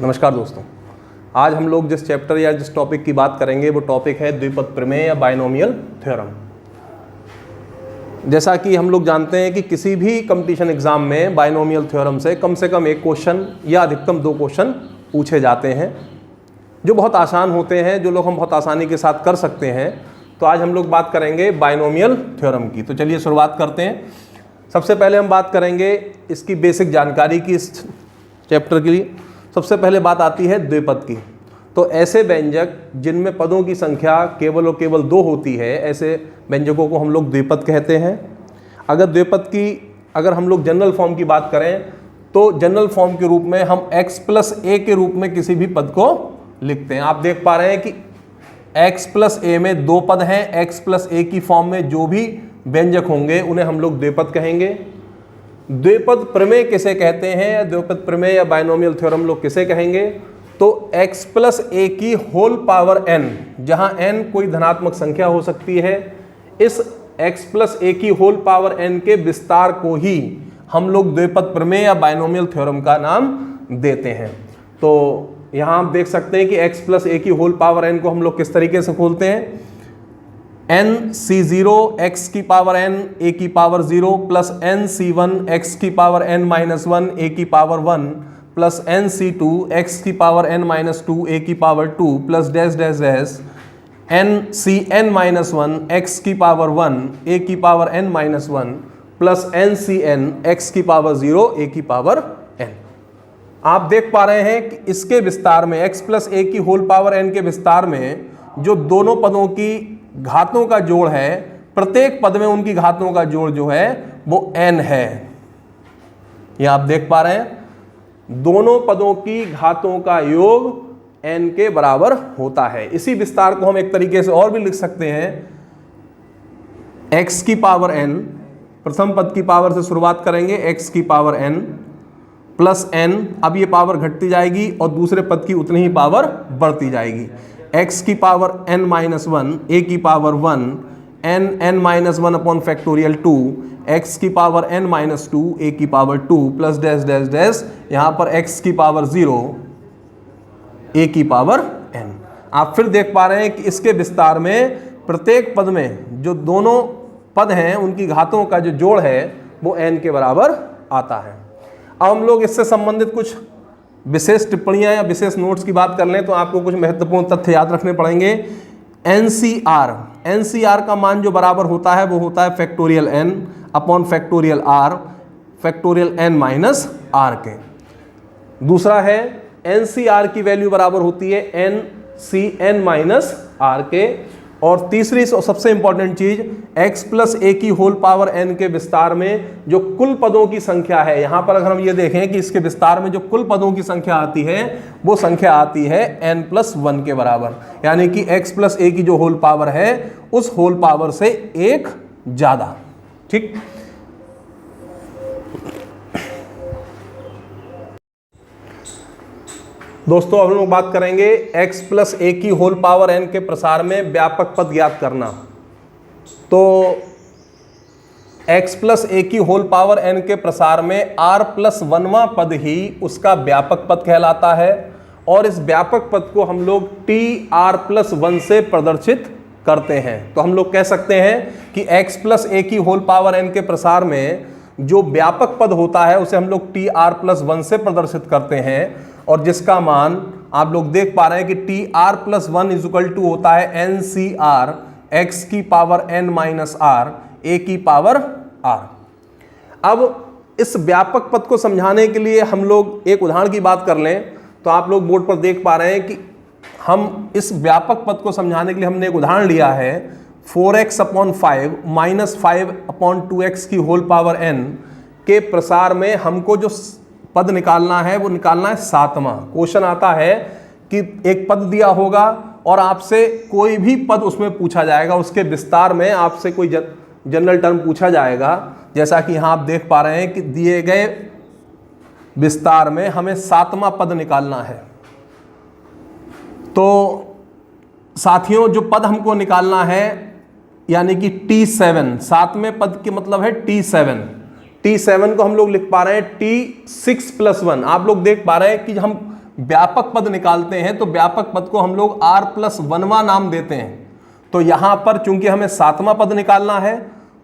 नमस्कार दोस्तों, आज हम लोग जिस चैप्टर या जिस टॉपिक की बात करेंगे वो टॉपिक है द्विपद प्रमेय या बाइनोमियल थ्योरम। जैसा कि हम लोग जानते हैं कि किसी भी कंपटीशन एग्जाम में बाइनोमियल थ्योरम से कम एक क्वेश्चन या अधिकतम 2 क्वेश्चन पूछे जाते हैं जो बहुत आसान होते हैं, जो लोग हम बहुत आसानी के साथ कर सकते हैं। तो आज हम लोग बात करेंगे बाइनोमियल थ्योरम की। तो चलिए शुरुआत करते हैं। सबसे पहले हम बात करेंगे इसकी बेसिक जानकारी की। इस चैप्टर के लिए सबसे पहले बात आती है द्विपद की। तो ऐसे व्यंजक जिनमें पदों की संख्या केवल और केवल 2 होती है, ऐसे व्यंजकों को हम लोग द्विपद कहते हैं। अगर हम लोग जनरल फॉर्म की बात करें तो जनरल फॉर्म के रूप में हम x प्लस a के रूप में किसी भी पद को लिखते हैं। आप देख पा रहे हैं कि x प्लस a में 2 पद हैं। x प्लस a की फॉर्म में जो भी व्यंजक होंगे उन्हें हम लोग द्विपद कहेंगे। द्विपद प्रमेय किसे कहते हैं, द्विपद प्रमेय या बाइनोमियल थ्योरम लोग किसे कहेंगे, तो x प्लस a की होल पावर n, जहां n कोई धनात्मक संख्या हो सकती है, इस x प्लस a की होल पावर n के विस्तार को ही हम लोग द्विपद प्रमेय या बाइनोमियल थ्योरम का नाम देते हैं। तो यहां आप देख सकते हैं कि x प्लस a की होल पावर n को हम लोग किस तरीके से खोलते हैं, nc0 x की पावर n a की पावर 0 प्लस nc1 x की पावर n माइनस 1 a की पावर 1 प्लस nc2 x की पावर n माइनस 2 a की power 2 plus dash dash dash ncn minus 1 x की पावर 1 a की power n minus 1 plus ncn x की power 0 a की power n। आप देख पा रहे हैं कि इसके विस्तार में x प्लस a की होल पावर n के विस्तार में जो दोनों पदों की घातों का जोड़ है, प्रत्येक पद में उनकी घातों का जोड़ जो है वो n है। यह आप देख पा रहे हैं, दोनों पदों की घातों का योग n के बराबर होता है। इसी विस्तार को हम एक तरीके से और भी लिख सकते हैं, x की पावर n, प्रथम पद की पावर से शुरुआत करेंगे, x की पावर n प्लस n, अब ये पावर घटती जाएगी और दूसरे पद की उतनी ही पावर बढ़ती जाएगी। x की पावर n माइनस 1 a की power 1 n minus 1 upon factorial 2 x की पावर n माइनस 2 a की power 2 plus dash dash dash, यहाँ पर x की पावर 0 a की पावर n। आप फिर देख पा रहे हैं कि इसके विस्तार में प्रत्येक पद में जो दोनों पद हैं उनकी घातों का जो जोड़ है वो n के बराबर आता है। अब हम लोग इससे संबंधित कुछ विशेष टिप्पणियां या विशेष नोट्स की बात कर लें तो आपको कुछ महत्वपूर्ण तथ्य याद रखने पड़ेंगे। एनसीआर का मान जो बराबर होता है वो होता है factorial n upon factorial r, factorial n minus r के। दूसरा है एनसीआर की वैल्यू बराबर होती है एनसीएन माइनस r के। और तीसरी सबसे इंपॉर्टेंट चीज, x प्लस a की होल पावर n के विस्तार में जो कुल पदों की संख्या है, यहां पर अगर हम ये देखें कि इसके विस्तार में जो कुल पदों की संख्या आती है वो संख्या आती है n प्लस 1 के बराबर, यानी कि x प्लस a की जो होल पावर है उस होल पावर से एक ज्यादा। ठीक, दोस्तों अब हम लोग बात करेंगे x प्लस a की होल पावर n के प्रसार में व्यापक पद ज्ञात करना। तो x प्लस a की होल पावर n के प्रसार में r प्लस 1वां पद ही उसका व्यापक पद कहलाता है और इस व्यापक पद को हम लोग t r प्लस 1 से प्रदर्शित करते हैं। तो हम लोग कह सकते हैं कि x प्लस a की होल पावर n के प्रसार में जो व्यापक पद होता है उसे हम लोग t r प्लस 1 से प्रदर्शित करते हैं और जिसका मान आप लोग देख पा रहे हैं कि T R plus 1 is equal to होता है एन सी आर एक्स की power n minus R a की पावर r। अब इस व्यापक पद को समझाने के लिए हम लोग एक उदाहरण की बात कर लें तो आप लोग बोर्ड पर देख पा रहे हैं कि हम इस व्यापक पद को समझाने के लिए हमने एक उदाहरण लिया है 4x upon 5 minus 5 upon 2x की होल पावर n के प्रसार में हमको जो पद निकालना है वो निकालना है 7वां। क्वेश्चन आता है कि एक पद दिया होगा और आपसे कोई भी पद उसमें पूछा जाएगा, उसके विस्तार में आपसे कोई जनरल टर्म पूछा जाएगा। जैसा कि यहाँ आप देख पा रहे हैं कि दिए गए विस्तार में हमें 7वां पद निकालना है। तो साथियों जो पद हमको निकालना है यानी कि T7, 7वें पद के मतलब है T7 को हम लोग लिख पा रहे हैं T6 प्लस 1। आप लोग देख पा रहे हैं कि हम व्यापक पद निकालते हैं तो व्यापक पद को हम लोग r+1वां नाम देते हैं। तो यहां पर चूंकि हमें 7वां पद निकालना है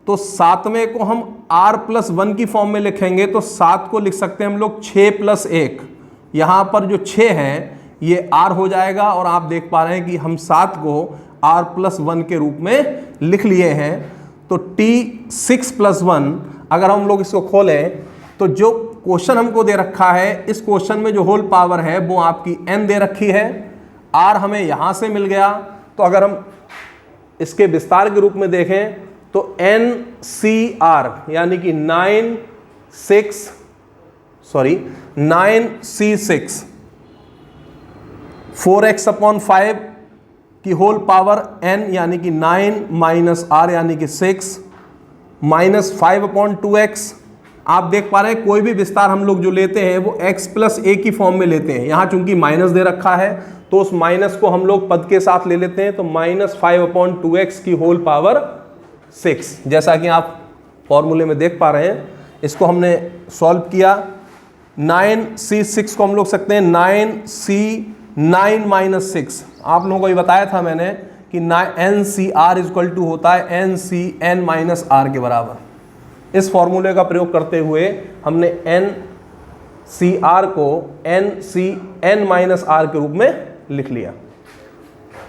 तो 7वें को हम r+1 की फॉर्म में लिखेंगे, तो 7 को लिख सकते हैं हम लोग 6+1। यहां पर जो 6 है ये r हो जाएगा और आप देख पा रहे हैं कि हम 7 को r+1 के रूप में लिख लिए हैं। तो t6+1 अगर हम लोग इसको खोलें तो जो क्वेश्चन हमको दे रखा है, इस क्वेश्चन में जो होल पावर है वो आपकी n दे रखी है, r हमें यहां से मिल गया। तो अगर हम इसके विस्तार के रूप में देखें तो NCR यानी कि 9C6 4x/5 की होल पावर n यानी कि 9 - r यानी कि 6 -5/2x। आप देख पा रहे हैं कोई भी विस्तार हम लोग जो लेते हैं वो x+a की फॉर्म में लेते हैं। यहाँ चूंकि माइनस दे रखा है तो उस माइनस को हम लोग पद के साथ ले लेते हैं, तो -5/2x की होल पावर 6, जैसा कि आप फॉर्मूले में देख पा रहे हैं। इसको हमने सॉल्व किया। 9C6 को हम लोग सकते हैं 9C9 - 6। आप लोगों को ये बताया था मैंने कि NCR = होता है NCn - r के बराबर। इस फॉर्मूले का प्रयोग करते हुए हमने NCR को NCn - r के रूप में लिख लिया।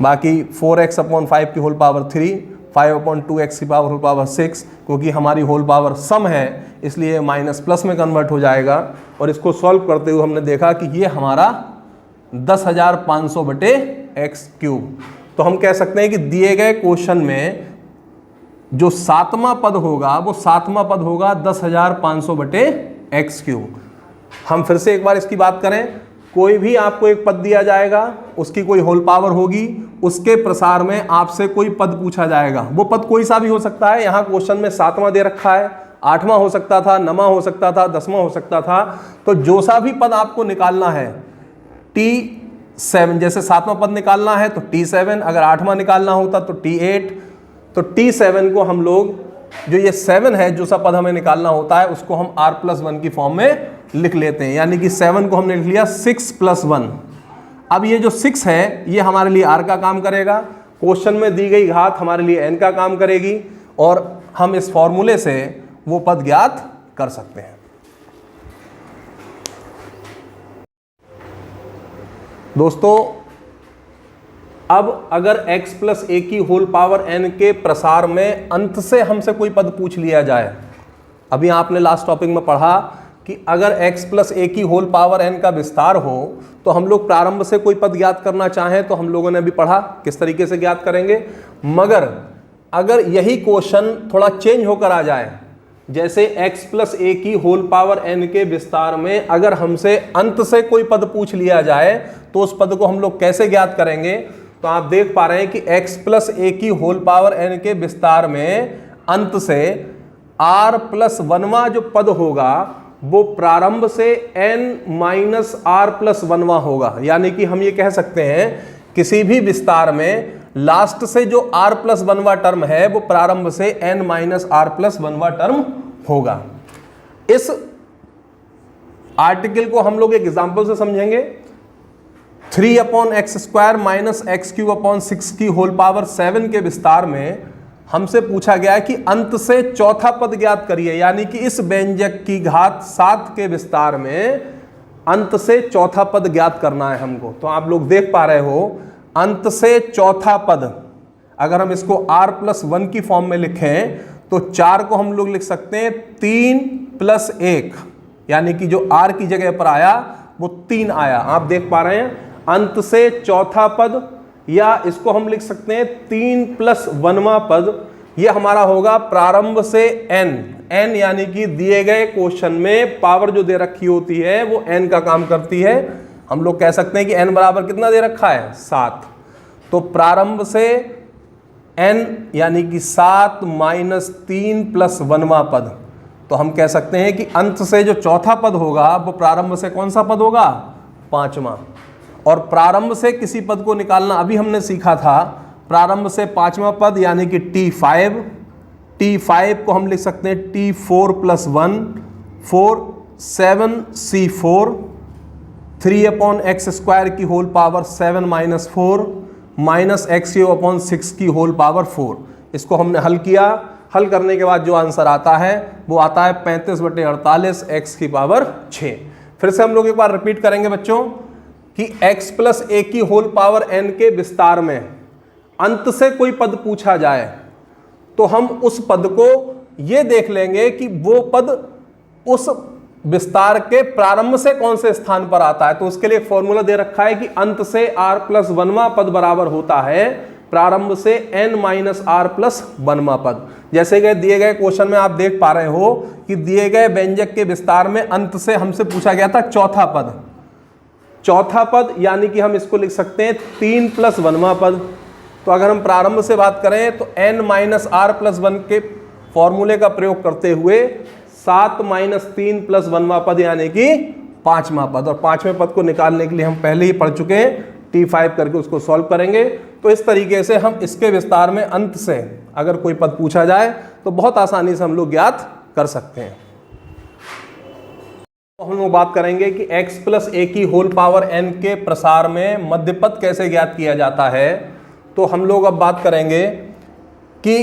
बाकी 4x/5 की होल पावर 3, 5/2x की होल पावर 6, क्योंकि हमारी होल पावर सम है इसलिए माइनस प्लस में कन्वर्ट हो जाएगा। और इसको सॉल्व करते हुए हमने देखा कि ये हमारा 10,500/x³। तो हम कह सकते हैं कि दिए गए क्वेश्चन में जो 7वां पद होगा वो 7वां पद होगा 10,500/x³। हम फिर से एक बार इसकी बात करें, कोई भी आपको एक पद दिया जाएगा, उसकी कोई होल पावर होगी, उसके प्रसार में आपसे कोई पद पूछा जाएगा। वो पद कोई सा भी हो सकता है। यहाँ क्वेश्चन में 7वां दे रखा है, 8वां हो सकता था, 9वां हो सकता था, 10वां हो सकता था। तो जो सा भी पद आपको निकालना है, T7 जैसे 7वां पद निकालना है तो T7, अगर 8वां निकालना होता तो T8। तो T7 को हम लोग, जो ये 7 है जो सा पद हमें निकालना होता है, उसको हम r+1 की फॉर्म में लिख लेते हैं। यानी कि 7 को हमने लिख लिया 6+1। अब ये जो 6 है ये हमारे लिए r का काम करेगा, क्वेश्चन में दी गई घात हमारे लिए n का काम करेगी, और हम इस फॉर्मूले से वो पद ज्ञात कर सकते हैं। दोस्तों, अब अगर x+a की होल पावर n के प्रसार में अंत से हमसे कोई पद पूछ लिया जाए, अभी आपने लास्ट टॉपिक में पढ़ा कि अगर x+a की होल पावर n का विस्तार हो तो हम लोग प्रारंभ से कोई पद ज्ञात करना चाहें तो हम लोगों ने अभी पढ़ा किस तरीके से ज्ञात करेंगे। मगर अगर यही क्वेश्चन थोड़ा चेंज होकर आ जाए, जैसे x+a की होल पावर n के विस्तार में अगर हमसे अंत से कोई पद पूछ लिया जाए तो उस पद को हम लोग कैसे ज्ञात करेंगे। तो आप देख पा रहे हैं कि x+a की होल पावर n के विस्तार में अंत से r+1वां जो पद होगा वो प्रारंभ से n-r+1वां होगा। यानी कि हम ये कह सकते हैं किसी भी विस्तार में लास्ट से जो r+1वां टर्म है वो प्रारंभ से n-r+1वां टर्म होगा। इस आर्टिकल को हम लोग एक एग्जांपल से समझेंगे। 3/x² - x³ 6 की होल पावर 7 के विस्तार में हमसे पूछा गया है कि अंत से चौथा पद ज्ञात करिए। यानी कि इस व्यंजक की घात 7 के विस्तार में अंत से चौथा पद ज्ञात करना है हमको। तो आप लोग देख पा रहे हो अंत से चौथा पद, अगर हम इसको r+1 की फॉर्म में लिखें तो 4 को हम लोग लिख सकते हैं 3+1, यानी कि जो r की जगह पर आया वो 3 आया। आप देख पा रहे हैं अंत से चौथा पद, या इसको हम लिख सकते हैं 3+1वां पद। ये हमारा होगा प्रारंभ से n यानी कि दिए गए क्वेश्चन में पावर जो दे रखी होती है वो n का काम करती है। हम लोग कह सकते हैं कि n बराबर कितना दे रखा है 7। तो प्रारंभ से n यानी कि 7 - 3+1वां पद। तो हम कह सकते हैं कि अंत से जो चौथा पद होगा वो प्रारंभ से कौन सा पद होगा 5वां। और प्रारंभ से किसी पद को निकालना अभी हमने सीखा था। प्रारंभ से 5वां पद यानी कि T5 को हम लिख सकते हैं T4+1 4 7C4 3/x² की होल पावर 7 - 4 माइनस x³ की होल पावर 4। इसको हमने हल किया। हल करने के बाद जो आंसर आता है वो आता है 35/48 x की पावर 6। फिर से हम लोग एक बार रिपीट करेंगे बच्चों कि x + a की होल पावर n के विस्तार में अंत से कोई पद पूछा जाए तो हम उस पद को ये देख लेंगे कि वो पद उस विस्तार के प्रारंभ से कौन से स्थान पर आता है। तो उसके लिए फॉर्मूला दे रखा है कि अंत से r+1वां पद बराबर होता है प्रारंभ से n - r+1वां पद। जैसे कि दिए गए क्वेश्चन में आप देख पा रहे हो कि दिए गए व्यंजक के विस्तार में अंत से हमसे पूछा गया था चौथा पद। चौथा पद यानी कि हम इसको लिख सकते हैं 3+1वां पद। तो अगर हम प्रारंभ से बात करें तो n - r+1 के फॉर्मूले का प्रयोग करते हुए 7 - 3+1वां पद यानी कि 5वां पद। और 5वें पद को निकालने के लिए हम पहले ही पढ़ चुके हैं, T5 करके उसको सॉल्व करेंगे। तो इस तरीके से हम इसके विस्तार में अंत से अगर कोई पद पूछा जाए तो बहुत आसानी से हम लोग ज्ञात कर सकते हैं। तो हम लोग बात करेंगे कि x + a की होल पावर n के प्रसार में मध्य पद कैसे ज्ञात किया जाता है। तो हम लोग अब बात करेंगे कि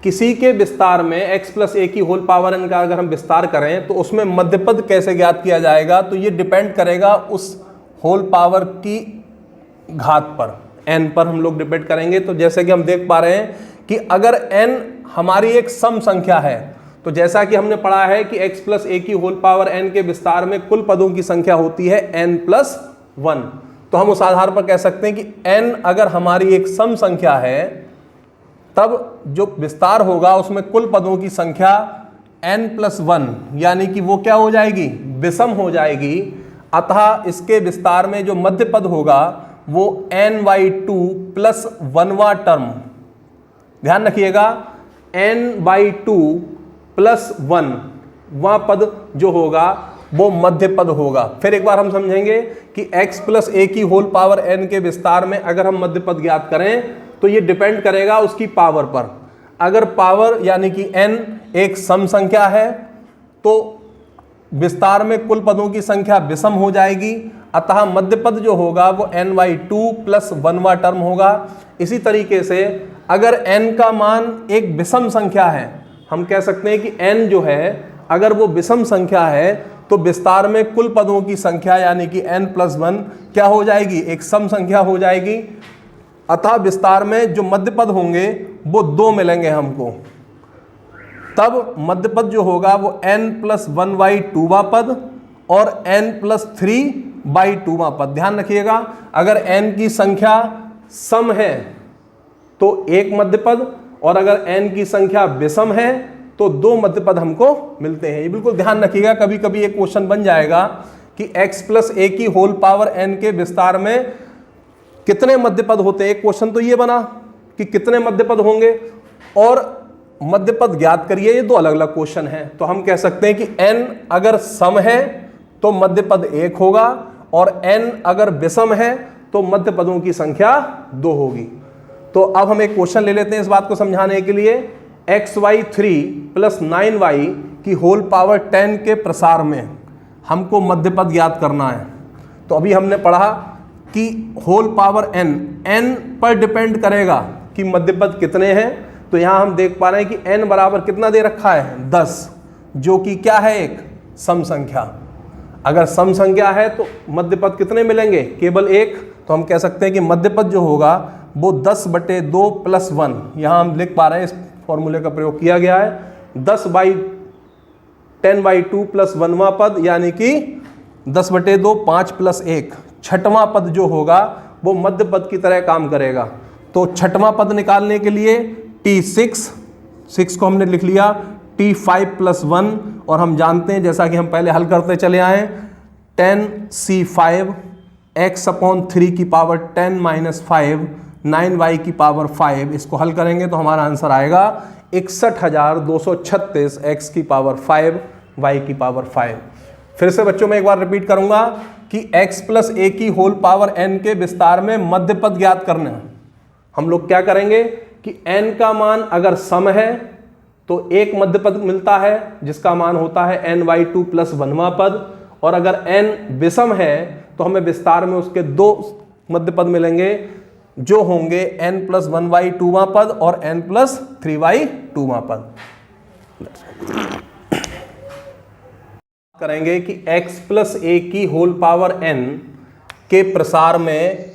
किसी के विस्तार में x + a की होल पावर n का अगर हम विस्तार करें तो उसमें मध्य पद कैसे ज्ञात किया जाएगा। तो ये डिपेंड करेगा उस होल पावर की घात पर, n पर हम लोग डिपेंड करेंगे। तो जैसे कि हम देख पा रहे हैं कि अगर n हमारी एक सम संख्या है तो जैसा कि हमने पढ़ा है कि x + a की होल पावर n के विस्तार में कुल पदों की संख्या होती है n + 1। तो हम उस आधार पर कह सकते हैं कि n अगर हमारी एक सम संख्या है तब जो विस्तार होगा उसमें कुल पदों की संख्या n + 1 यानी कि वो क्या हो जाएगी, विषम हो जाएगी। अतः इसके विस्तार में जो मध्य पद होगा वो n/2 + 1वां टर्म, ध्यान रखिएगा, n/2 + 1वां पद जो होगा वो मध्य पद होगा। फिर एक बार हम समझेंगे कि x + a की होल पावर n के विस्तार में अगर हम मध्य पद ज्ञात करें तो ये डिपेंड करेगा उसकी पावर पर। अगर पावर यानी कि n एक सम संख्या है तो विस्तार में कुल पदों की संख्या विषम हो जाएगी। अतः मध्य पद जो होगा वो n/2 + 1वां टर्म होगा। इसी तरीके से अगर n का मान एक विषम संख्या है, हम कह सकते हैं कि n जो है अगर वो विषम संख्या है तो विस्तार में कुल पदों की संख्या यानी कि n + 1 क्या हो जाएगी, एक सम संख्या हो जाएगी। अतः विस्तार में जो मध्य पद होंगे वो 2 मिलेंगे हमको। तब मध्य पद जो होगा वो n + 1/2वां पद और n + 3/2वां पद। ध्यान रखिएगा, अगर n की संख्या सम है तो एक मध्य पद और अगर n की संख्या विषम है तो 2 मध्य पद हमको मिलते हैं। ये बिल्कुल ध्यान रखिएगा, कभी कभी एक क्वेश्चन बन जाएगा कि x + a की होल पावर n के विस्तार में कितने मध्य पद होते हैं। एक क्वेश्चन तो ये बना कि कितने मध्य पद होंगे और मध्य पद ज्ञात करिए, ये 2 अलग अलग क्वेश्चन हैं। तो हम कह सकते हैं कि n अगर सम है तो मध्य पद 1 होगा और n अगर विषम है तो मध्य पदों की संख्या 2 होगी। तो अब हम एक क्वेश्चन ले लेते हैं इस बात को समझाने के लिए। xy3 + 9y की होल पावर 10 के प्रसार में हमको मध्य पद ज्ञात करना है। तो अभी हमने पढ़ा कि होल पावर n पर डिपेंड करेगा कि मध्य पद कितने हैं। तो यहाँ हम देख पा रहे हैं कि n बराबर कितना दे रखा है, 10, जो कि क्या है, एक सम संख्या। अगर सम संख्या है तो मध्य पद कितने मिलेंगे, केवल 1। तो हम कह सकते हैं कि मध्य पद जो होगा वो 10/2 + 1, यहाँ हम लिख पा रहे हैं, इस फॉर्मूले का प्रयोग किया गया है। 10/2 + 1वां पद यानी कि 10/2, 5 + 1, छठवां पद जो होगा वो मध्य पद की तरह काम करेगा। तो छठवां पद निकालने के लिए T6 को हमने लिख लिया, T5 + 1 और हम जानते हैं जैसा कि हम पहले हल करते चले आए 10C5 x/3 की पावर 10 - 5 9y की पावर 5। इसको हल करेंगे तो हमारा आंसर आएगा 61,236 x की पावर 5 y की पावर 5। फिर से बच्चों में एक बार रिपीट करूंगा कि x + a की होल पावर n के विस्तार में मध्य पद ज्ञात करना है। हम लोग क्या करेंगे कि n का मान अगर सम है तो एक मध्य पद मिलता है जिसका मान होता है n/2 + 1वां पद, और अगर n विषम है तो हमें विस्तार में उसके दो मध्य पद मिलेंगे जो होंगे n+1/2वां पद और n+3/2वां पद। करेंगे कि x+a की होल पावर n के प्रसार में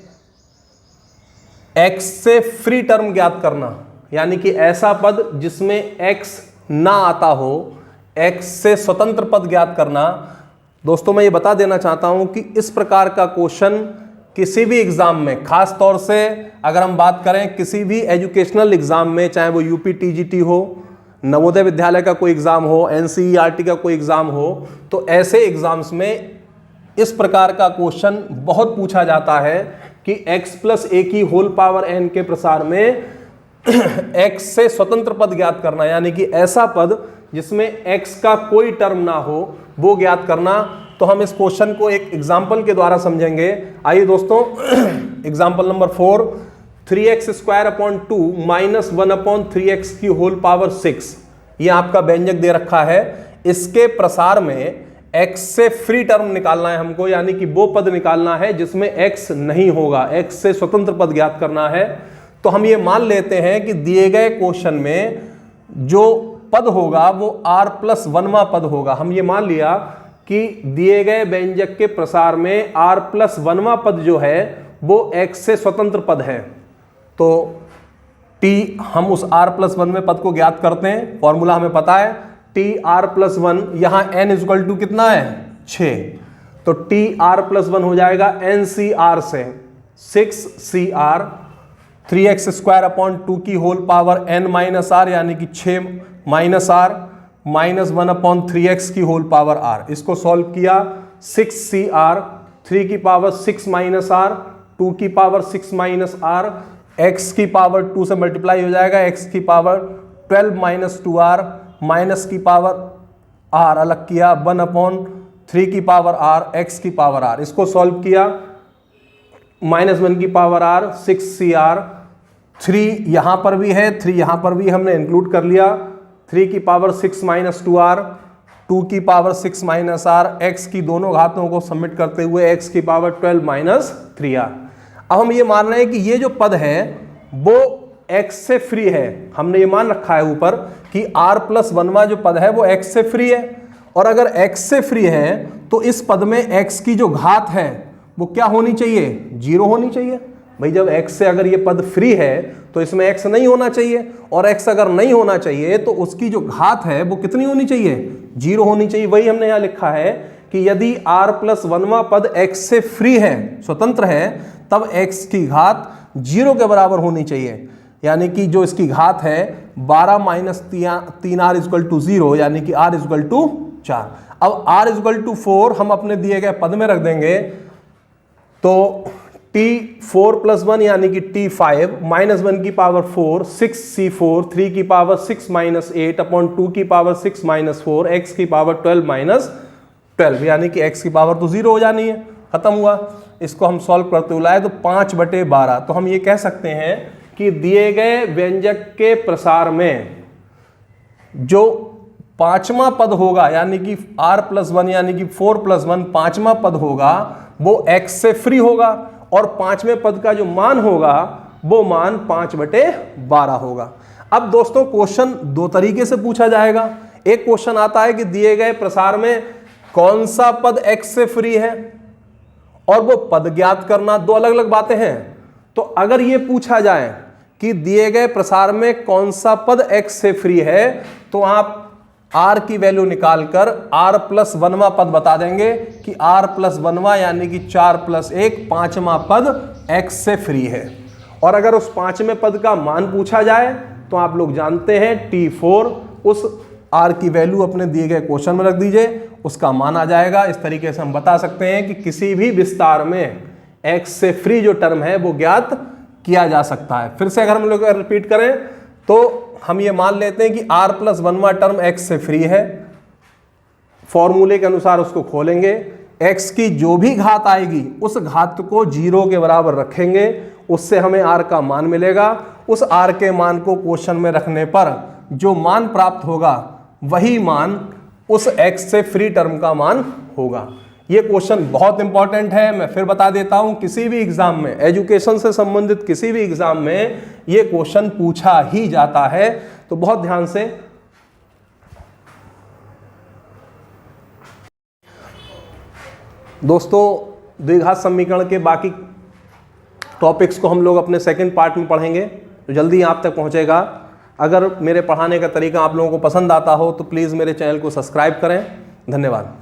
x से फ्री टर्म ज्ञात करना, यानी कि ऐसा पद जिसमें x ना आता हो, x से स्वतंत्र पद ज्ञात करना। दोस्तों मैं ये बता देना चाहता हूं कि इस प्रकार का क्वेश्चन किसी भी एग्जाम में, खास तौर से अगर हम बात करें किसी भी एजुकेशनल एग्जाम में, चाहे वो यूपी टीजीटी हो, नवोदय विद्यालय का कोई एग्जाम हो, एनसीईआरटी का कोई एग्जाम हो, तो ऐसे एग्जाम्स में इस प्रकार का क्वेश्चन बहुत पूछा जाता है कि x+a की होल पावर n के प्रसार में x से स्वतंत्र पद ज्ञात करना, यानी कि ऐसा पद जिसमें x का कोई टर्म ना हो वो ज्ञात करना। तो हम इस क्वेश्चन को एक एग्जाम्पल के द्वारा समझेंगे। आइए दोस्तों, एग्जाम्पल नंबर 4, 3x² 2 -1/3x की होल पावर 6, ये आपका व्यंजक दे रखा है। इसके प्रसार में x से फ्री टर्म निकालना है हमको, यानी कि वो पद निकालना है जिसमें x नहीं होगा, x से स्वतंत्र पद ज्ञात करना है। तो हम ये मान लेते हैं कि दिए गए क्वेश्चन में जो पद होगा वो r+1वां पद होगा। हम ये मान लिया कि दिए गए व्यंजक के प्रसार में r+1वां पद जो है वो x से स्वतंत्र पद है। तो t, हम उस r+1वें पद को ज्ञात करते हैं, फॉर्मूला हमें पता है tr+1, यहां n = कितना है 6, तो tr+1 हो जाएगा ncr से 6cr 3x² 2 की होल पावर n-r, यानी कि 6 -r -1/3x की होल पावर r। इसको सॉल्व किया, 6cr 3 की पावर 6 -r 2 की पावर 6 -r, x की पावर 2 से मल्टीप्लाई हो जाएगा, x की पावर 12 - 2r माइनस की पावर r अलग किया, 1/3 की पावर r x की पावर r। इसको सॉल्व किया, -1 की पावर r 6cr, 3 यहां पर भी है, 3 यहां पर भी हमने इंक्लूड कर लिया, 3 की पावर 6 - 2r 2 की पावर 6 -r, x की दोनों घातों को सबमिट करते हुए x की पावर 12 - 3r। अब हम ये मान रहे हैं कि ये जो पद है वो x से फ्री है। हमने ये मान रखा है ऊपर कि r+1वां जो पद है वो x से फ्री है, और अगर x से फ्री है तो इस पद में x की जो घात है वो क्या होनी चाहिए, 0 होनी चाहिए। भाई जब x से अगर ये पद फ्री है तो इसमें x नहीं होना चाहिए, और x अगर नहीं होना चाहिए तो उसकी जो घात है वो कितनी होनी चाहिए, 0 होनी चाहिए। वही हमने यहाँ लिखा है कि यदि r+1वां पद x से फ्री है, स्वतंत्र है, तब x की घात 0 के बराबर होनी चाहिए, यानी कि जो इसकी घात है 12 - 3r = 0, यानी कि r = 4। अब r = 4 हम अपने दिए गए पद में रख देंगे, तो t4+1 यानी कि t5 -1 की पावर 4 6c4 3 की पावर 6 - 8 2 की पावर 6 - 4 x की पावर 12 - 12, यानी कि x की पावर तो 0 हो जानी है, खत्म हुआ। इसको हम सॉल्व करते हुए लाए तो 5/12। तो हम ये कह सकते हैं कि दिए गए व्यंजक के प्रसार में जो पांचवा पद होगा, यानी कि r+1 यानी कि 4+1 पांचवा पद होगा वो x से फ्री होगा, और पांचवें पद का जो मान होगा वो मान 5/12 होगा। अब दोस्तों क्वेश्चन दो तरीके से पूछा जाएगा। एक क्वेश्चन आता है कि दिए गए प्रसार में कौन सा पद x से फ्री है, और वो पद ज्ञात करना, दो अलग अलग बातें हैं। तो अगर ये पूछा जाए कि दिए गए प्रसार में कौन सा पद x से फ्री है, तो आप r की वैल्यू निकालकर r+1वां पद बता देंगे कि r+1वां यानी कि 4+1 पांचवा पद x से फ्री है। और अगर उस पांचवें पद का मान पूछा जाए तो आप लोग जानते हैं t4, उस r की वैल्यू अपने दिए गए क्वेश्चन में रख दीजिए, उसका मान आ जाएगा। इस तरीके से हम बता सकते हैं कि किसी भी विस्तार में x से फ्री जो टर्म है वो ज्ञात किया जा सकता है। फिर से अगर हम लोग रिपीट करें तो हम ये मान लेते हैं कि r+1वां टर्म x से फ्री है, फॉर्मूले के अनुसार उसको खोलेंगे, x की जो भी घात आएगी उस घात को 0 के बराबर रखेंगे, उससे हमें r का मान मिलेगा। उस r के मान को क्वेश्चन में रखने पर जो मान प्राप्त होगा वही मान उस x से फ्री टर्म का मान होगा। ये क्वेश्चन बहुत इंपॉर्टेंट है, मैं फिर बता देता हूं, किसी भी एग्जाम में, एजुकेशन से संबंधित किसी भी एग्जाम में ये क्वेश्चन पूछा ही जाता है, तो बहुत ध्यान से। दोस्तों, द्विघात समीकरण के बाकी टॉपिक्स को हम लोग अपने सेकंड पार्ट में पढ़ेंगे, तो जल्दी आप तक पहुंचेगा। अगर मेरे पढ़ाने का तरीका आप लोगों को पसंद आता हो तो प्लीज़ मेरे चैनल को सब्सक्राइब करें। धन्यवाद।